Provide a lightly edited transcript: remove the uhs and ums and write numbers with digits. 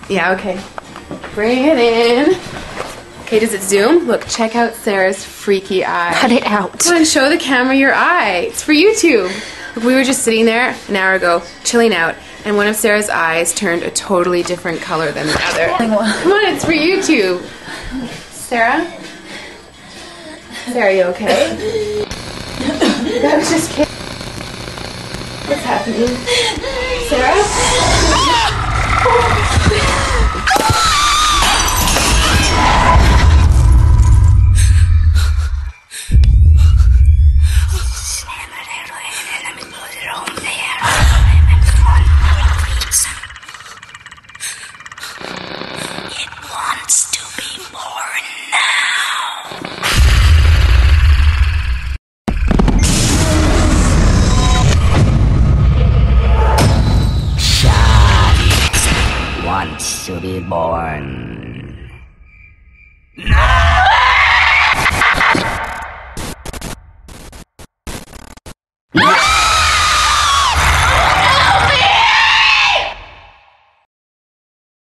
Yeah, okay. Bring it in. Okay, does it zoom? Look, check out Sarah's freaky eye. Cut it out. Come on, show the camera your eye. It's for YouTube. Look, we were just sitting there an hour ago, chilling out, and one of Sarah's eyes turned a totally different color than the other. Come on, it's for YouTube. Sarah? Sarah, are you okay? That was just kidding. What's happening? Sarah? It wants to be born now. Child wants to be born now.